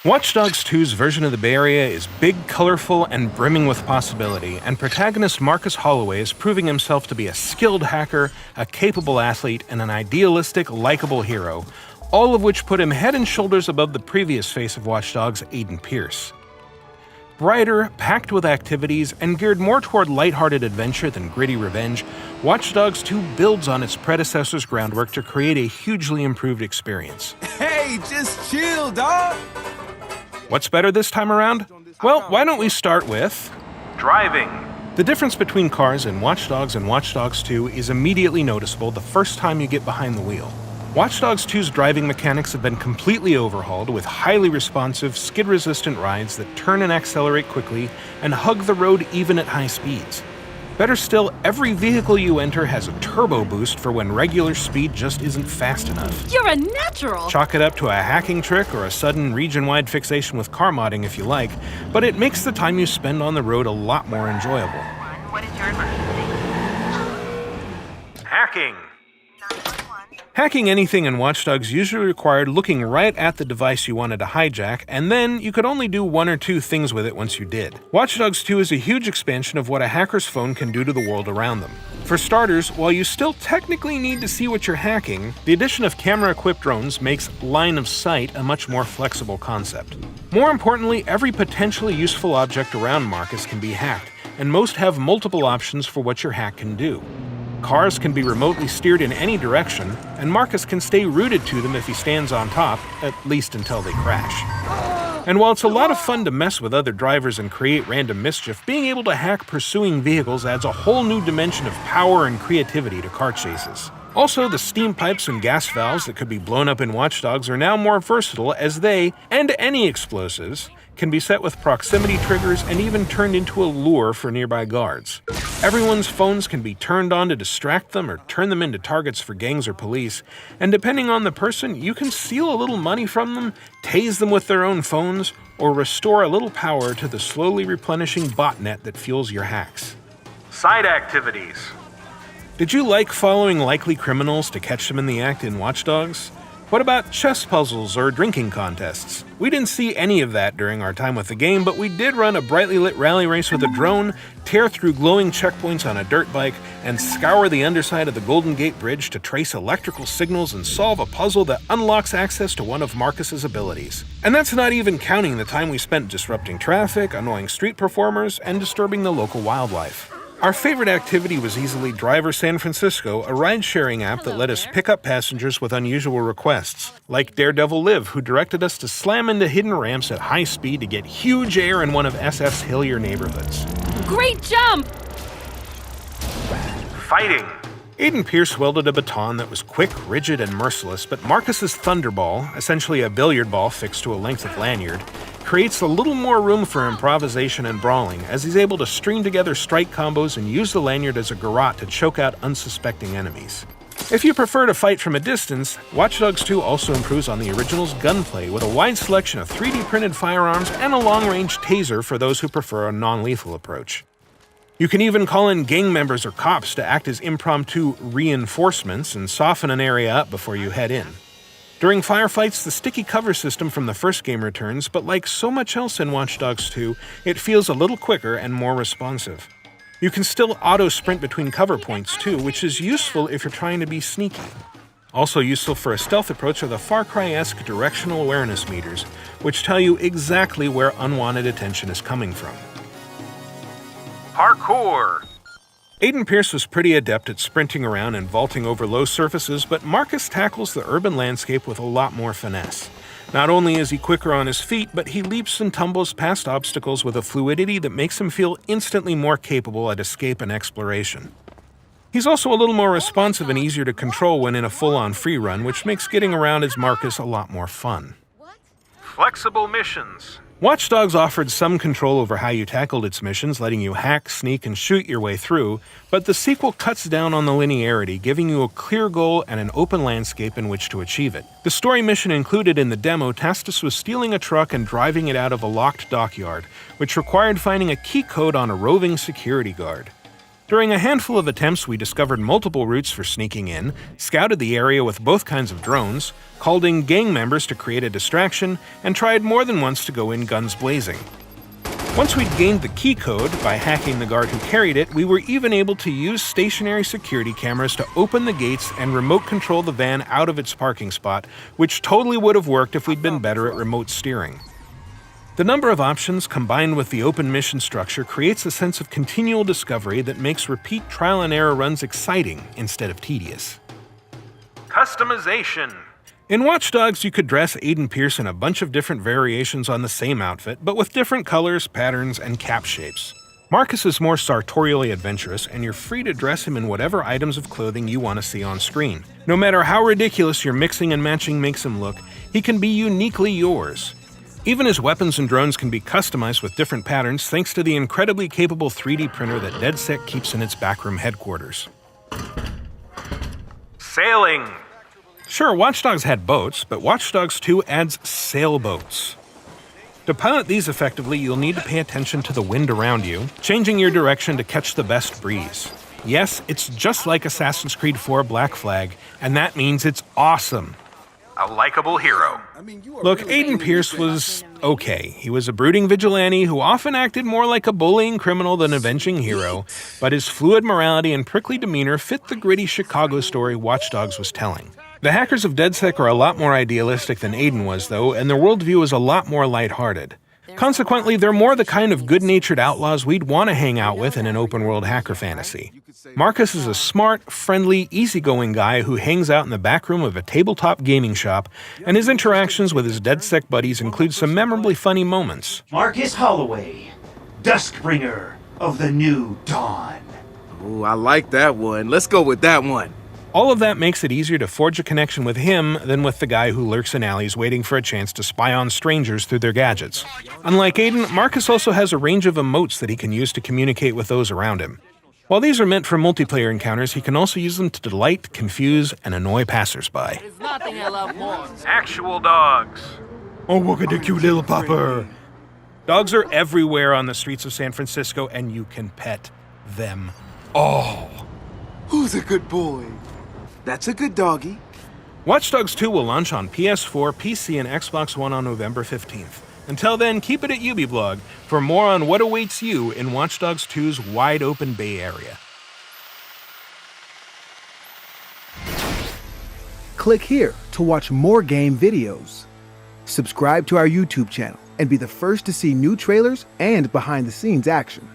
Watch Dogs 2's version of the Bay Area is big, colorful, and brimming with possibility, and protagonist Marcus Holloway is proving himself to be a skilled hacker, a capable athlete, and an idealistic, likable hero, all of which put him head and shoulders above the previous face of Watch Dogs, Aiden Pearce. Brighter, packed with activities, and geared more toward lighthearted adventure than gritty revenge, Watch Dogs 2 builds on its predecessor's groundwork to create a hugely improved experience. Hey, just chill, dog! What's better this time around? Well, why don't we start with driving. The difference between cars in Watch Dogs and Watch Dogs 2 is immediately noticeable the first time you get behind the wheel. Watch Dogs 2's driving mechanics have been completely overhauled with highly responsive, skid-resistant rides that turn and accelerate quickly and hug the road even at high speeds. Better still, every vehicle you enter has a turbo boost for when regular speed just isn't fast enough. You're a natural! Chalk it up to a hacking trick or a sudden region-wide fixation with car modding if you like, but it makes the time you spend on the road a lot more enjoyable. What is your emergency? Hacking. Hacking anything in Watch Dogs usually required looking right at the device you wanted to hijack, and then you could only do one or two things with it once you did. Watch Dogs 2 is a huge expansion of what a hacker's phone can do to the world around them. For starters, while you still technically need to see what you're hacking, the addition of camera-equipped drones makes line of sight a much more flexible concept. More importantly, every potentially useful object around Marcus can be hacked, and most have multiple options for what your hack can do. Cars can be remotely steered in any direction, and Marcus can stay rooted to them if he stands on top, at least until they crash. And while it's a lot of fun to mess with other drivers and create random mischief, being able to hack pursuing vehicles adds a whole new dimension of power and creativity to car chases. Also, the steam pipes and gas valves that could be blown up in Watch Dogs are now more versatile as they, and any explosives, can be set with proximity triggers and even turned into a lure for nearby guards. Everyone's phones can be turned on to distract them or turn them into targets for gangs or police, and depending on the person, you can steal a little money from them, tase them with their own phones, or restore a little power to the slowly replenishing botnet that fuels your hacks. Side activities. Did you like following likely criminals to catch them in the act in Watch Dogs? What about chess puzzles or drinking contests? We didn't see any of that during our time with the game, but we did run a brightly lit rally race with a drone, tear through glowing checkpoints on a dirt bike, and scour the underside of the Golden Gate Bridge to trace electrical signals and solve a puzzle that unlocks access to one of Marcus's abilities. And that's not even counting the time we spent disrupting traffic, annoying street performers, and disturbing the local wildlife. Our favorite activity was easily Driver San Francisco, a ride-sharing app that let us pick up passengers with unusual requests, like Daredevil Liv, who directed us to slam into hidden ramps at high speed to get huge air in one of SF's hillier neighborhoods. Great jump! Fighting. Aiden Pearce wielded a baton that was quick, rigid, and merciless, but Marcus's Thunderball, essentially a billiard ball fixed to a length of lanyard, creates a little more room for improvisation and brawling, as he's able to string together strike combos and use the lanyard as a garrote to choke out unsuspecting enemies. If you prefer to fight from a distance, Watch Dogs 2 also improves on the original's gunplay with a wide selection of 3D printed firearms and a long-range taser for those who prefer a non-lethal approach. You can even call in gang members or cops to act as impromptu reinforcements and soften an area up before you head in. During firefights, the sticky cover system from the first game returns, but like so much else in Watch Dogs 2, it feels a little quicker and more responsive. You can still auto-sprint between cover points too, which is useful if you're trying to be sneaky. Also useful for a stealth approach are the Far Cry-esque directional awareness meters, which tell you exactly where unwanted attention is coming from. Parkour. Aiden Pearce was pretty adept at sprinting around and vaulting over low surfaces, but Marcus tackles the urban landscape with a lot more finesse. Not only is he quicker on his feet, but he leaps and tumbles past obstacles with a fluidity that makes him feel instantly more capable at escape and exploration. He's also a little more responsive and easier to control when in a full-on free run, which makes getting around as Marcus a lot more fun. Flexible missions. Watch Dogs offered some control over how you tackled its missions, letting you hack, sneak, and shoot your way through, but the sequel cuts down on the linearity, giving you a clear goal and an open landscape in which to achieve it. The story mission included in the demo tasked us with stealing a truck and driving it out of a locked dockyard, which required finding a key code on a roving security guard. During a handful of attempts, we discovered multiple routes for sneaking in, scouted the area with both kinds of drones, called in gang members to create a distraction, and tried more than once to go in guns blazing. Once we'd gained the key code by hacking the guard who carried it, we were even able to use stationary security cameras to open the gates and remote control the van out of its parking spot, which totally would have worked if we'd been better at remote steering. The number of options combined with the open mission structure creates a sense of continual discovery that makes repeat trial and error runs exciting instead of tedious. Customization. In Watch Dogs, you could dress Aiden Pierce in a bunch of different variations on the same outfit, but with different colors, patterns, and cap shapes. Marcus is more sartorially adventurous, and you're free to dress him in whatever items of clothing you want to see on screen. No matter how ridiculous your mixing and matching makes him look, he can be uniquely yours. Even his weapons and drones can be customized with different patterns thanks to the incredibly capable 3D printer that DedSec keeps in its backroom headquarters. Sailing. Sure, Watch Dogs had boats, but Watch Dogs 2 adds sailboats. To pilot these effectively, you'll need to pay attention to the wind around you, changing your direction to catch the best breeze. Yes, it's just like Assassin's Creed 4 Black Flag, and that means it's awesome. A likable hero. Look, Aiden Pierce was okay. He was a brooding vigilante who often acted more like a bullying criminal than avenging hero, but his fluid morality and prickly demeanor fit the gritty Chicago story Watch Dogs was telling. The hackers of DedSec are a lot more idealistic than Aiden was, though, and their worldview is a lot more lighthearted. Consequently, they're more the kind of good-natured outlaws we'd want to hang out with in an open-world hacker fantasy. Marcus is a smart, friendly, easygoing guy who hangs out in the back room of a tabletop gaming shop, and his interactions with his DedSec buddies include some memorably funny moments. Marcus Holloway, Duskbringer of the New Dawn. Ooh, I like that one. Let's go with that one. All of that makes it easier to forge a connection with him than with the guy who lurks in alleys waiting for a chance to spy on strangers through their gadgets. Unlike Aiden, Marcus also has a range of emotes that he can use to communicate with those around him. While these are meant for multiplayer encounters, he can also use them to delight, confuse, and annoy passersby. There's nothing I love more. Actual dogs. Oh, look at the cute little pupper. Dogs are everywhere on the streets of San Francisco, and you can pet them all. Who's a good boy? That's a good doggy. Watch Dogs 2 will launch on PS4, PC, and Xbox One on November 15th. Until then, keep it at Ubiblog for more on what awaits you in Watch Dogs 2's wide-open Bay Area. Click here to watch more game videos. Subscribe to our YouTube channel and be the first to see new trailers and behind-the-scenes action.